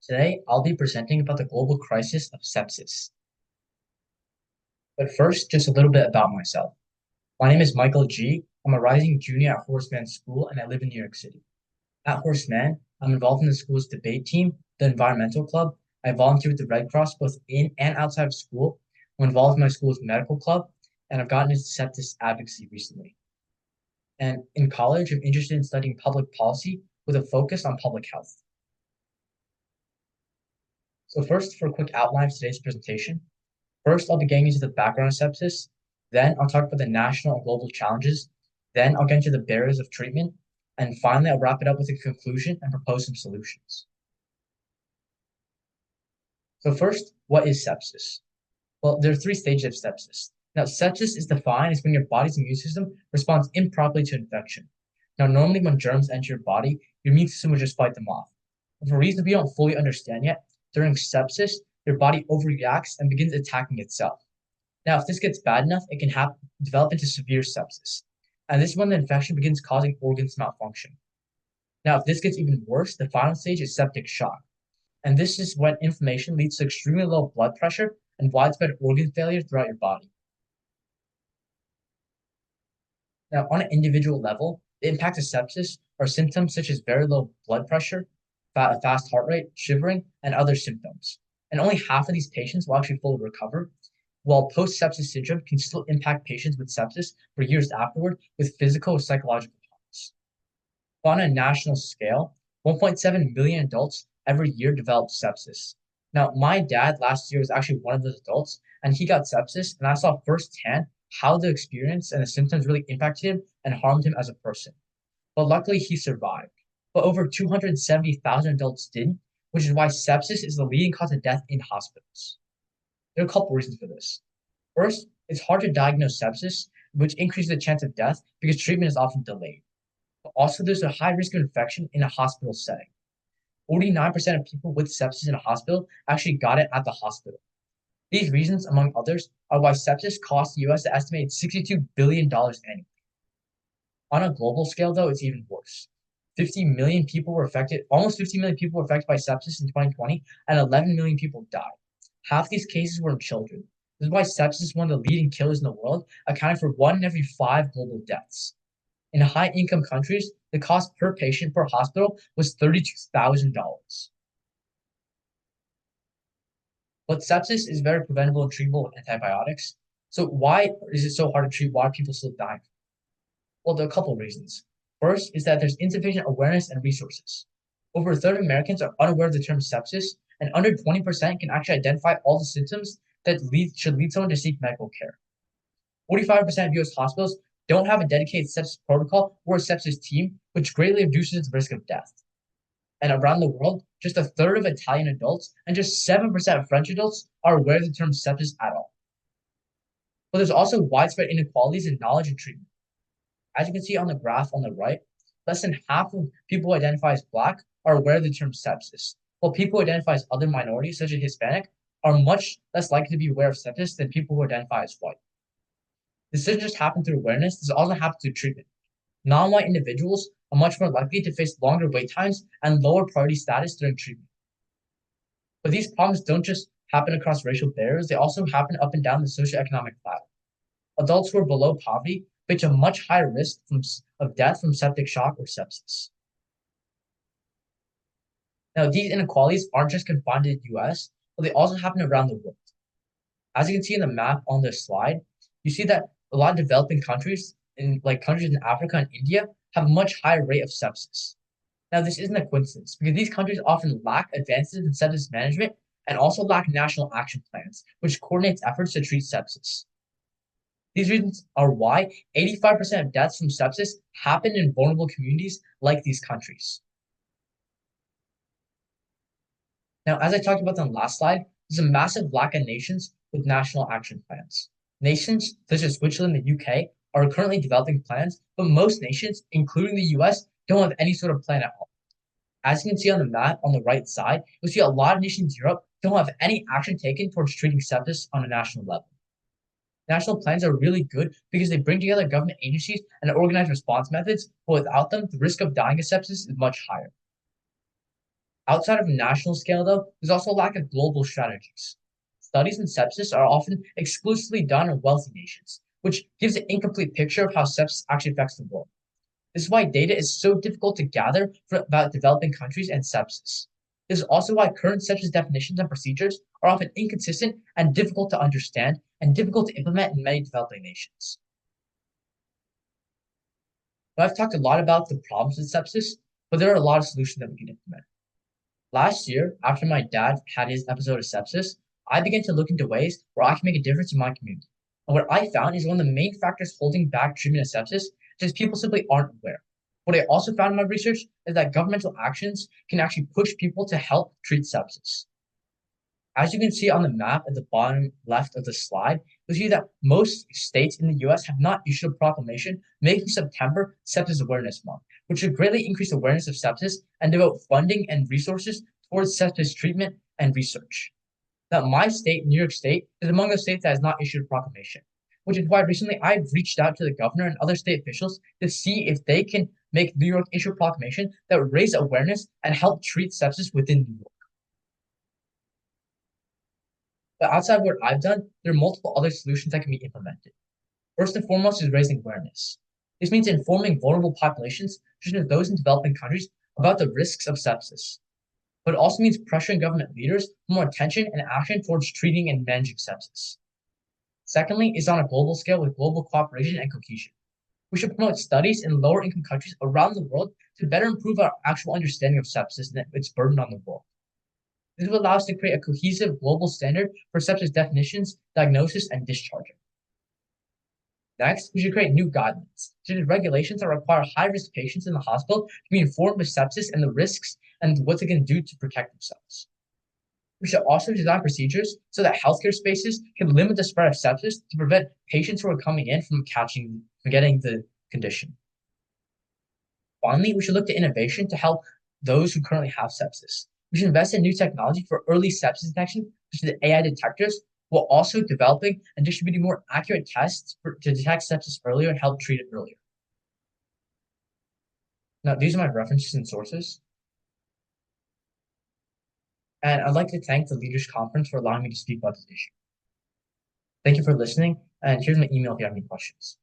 Today, I'll be presenting about the global crisis of sepsis. But first, just a little bit about myself. My name is Michael G. I'm a rising junior at Horseman School, and I live in New York City. At Horseman, I'm involved in the school's debate team, the environmental club. I volunteer with the Red Cross both in and outside of school. I'm involved in my school's medical club, and I've gotten into sepsis advocacy recently. And in college, I'm interested in studying public policy with a focus on public health. So first, for a quick outline of today's presentation, first, I'll be getting into the background of sepsis. Then I'll talk about the national and global challenges. Then I'll get into the barriers of treatment. And finally, I'll wrap it up with a conclusion and propose some solutions. So first, what is sepsis? Well, there are three stages of sepsis. Now, sepsis is defined as when your body's immune system responds improperly to infection. Now, normally when germs enter your body, your immune system will just fight them off. But for reasons we don't fully understand yet, during sepsis, your body overreacts and begins attacking itself. Now, if this gets bad enough, it can develop into severe sepsis. And this is when the infection begins causing organs to malfunction. Now, if this gets even worse, the final stage is septic shock. And this is when inflammation leads to extremely low blood pressure and widespread organ failure throughout your body. Now, on an individual level, the impact of sepsis are symptoms such as very low blood pressure, fast heart rate, shivering, and other symptoms. And only half of these patients will actually fully recover, while post-sepsis syndrome can still impact patients with sepsis for years afterward with physical or psychological harms. On a national scale, 1.7 million adults every year develop sepsis. Now, my dad last year was actually one of those adults, and he got sepsis, and I saw firsthand how the experience and the symptoms really impacted him and harmed him as a person. But luckily, he survived. But over 270,000 adults didn't, which is why sepsis is the leading cause of death in hospitals. There are a couple reasons for this. First, it's hard to diagnose sepsis, which increases the chance of death because treatment is often delayed. But also, there's a high risk of infection in a hospital setting. 49% of people with sepsis in a hospital actually got it at the hospital. These reasons, among others, are why sepsis costs the US an estimated $62 billion annually. On a global scale, though, it's even worse. 50 million people were affected, almost 50 million people were affected by sepsis in 2020, and 11 million people died. Half these cases were in children. This is why sepsis is one of the leading killers in the world, accounting for 1 in every 5 global deaths. In high-income countries, the cost per patient per hospital was $32,000. But sepsis is very preventable and treatable with antibiotics. So why is it so hard to treat? Why are people still dying? Well, there are a couple of reasons. First is that there's insufficient awareness and resources. Over a third of Americans are unaware of the term sepsis, and under 20% can actually identify all the symptoms that should lead someone to seek medical care. 45% of US hospitals don't have a dedicated sepsis protocol or a sepsis team, which greatly reduces the risk of death. And around the world, just a third of Italian adults and just 7% of French adults are aware of the term sepsis at all. But there's also widespread inequalities in knowledge and treatment. As you can see on the graph on the right, less than half of people who identify as Black are aware of the term sepsis, while people who identify as other minorities, such as Hispanic, are much less likely to be aware of sepsis than people who identify as white. This doesn't just happen through awareness, this also happens through treatment. Non-white individuals are much more likely to face longer wait times and lower priority status during treatment. But these problems don't just happen across racial barriers, they also happen up and down the socioeconomic ladder. Adults who are below poverty face a much higher risk of death from septic shock or sepsis. Now, these inequalities aren't just confined to the US, but they also happen around the world. As you can see in the map on this slide, you see that a lot of developing countries, countries in Africa and India, have a much higher rate of sepsis. Now, this isn't a coincidence because these countries often lack advances in sepsis management and also lack national action plans, which coordinates efforts to treat sepsis. These reasons are why 85% of deaths from sepsis happen in vulnerable communities like these countries. Now, as I talked about on the last slide, there's a massive lack of nations with national action plans. Nations such as Switzerland and the UK are currently developing plans, but most nations, including the US, don't have any sort of plan at all. As you can see on the map on the right side, you'll see a lot of nations in Europe don't have any action taken towards treating sepsis on a national level. National plans are really good because they bring together government agencies and organize response methods, but without them, the risk of dying of sepsis is much higher. Outside of national scale, though, there's also a lack of global strategies. Studies in sepsis are often exclusively done in wealthy nations, which gives an incomplete picture of how sepsis actually affects the world. This is why data is so difficult to gather about developing countries and sepsis. This is also why current sepsis definitions and procedures are often inconsistent and difficult to understand and difficult to implement in many developing nations. But I've talked a lot about the problems with sepsis, but there are a lot of solutions that we can implement. Last year, after my dad had his episode of sepsis, I began to look into ways where I can make a difference in my community. And what I found is one of the main factors holding back treatment of sepsis is just people simply aren't aware. What I also found in my research is that governmental actions can actually push people to help treat sepsis. As you can see on the map at the bottom left of the slide, you'll see that most states in the US have not issued a proclamation making September Sepsis Awareness Month, which should greatly increase awareness of sepsis and devote funding and resources towards sepsis treatment and research. Now, my state, New York State, is among the states that has not issued a proclamation, which is why recently I've reached out to the governor and other state officials to see if they can make New York issue a proclamation that would raise awareness and help treat sepsis within New York. But outside of what I've done, there are multiple other solutions that can be implemented. First and foremost is raising awareness. This means informing vulnerable populations, such as those in developing countries, about the risks of sepsis. But it also means pressuring government leaders for more attention and action towards treating and managing sepsis. Secondly, is on a global scale with global cooperation and cohesion. We should promote studies in lower income countries around the world to better improve our actual understanding of sepsis and its burden on the world. This will allow us to create a cohesive global standard for sepsis definitions, diagnosis, and discharging. Next, we should create new guidelines, such as regulations that require high-risk patients in the hospital to be informed of sepsis and the risks and what they can do to protect themselves. We should also design procedures so that healthcare spaces can limit the spread of sepsis to prevent patients who are coming in from getting the condition. Finally, we should look to innovation to help those who currently have sepsis. We should invest in new technology for early sepsis detection, such as AI detectors, while also developing and distributing more accurate tests to detect sepsis earlier and help treat it earlier. Now, these are my references and sources. And I'd like to thank the Leaders Conference for allowing me to speak about this issue. Thank you for listening, and here's my email if you have any questions.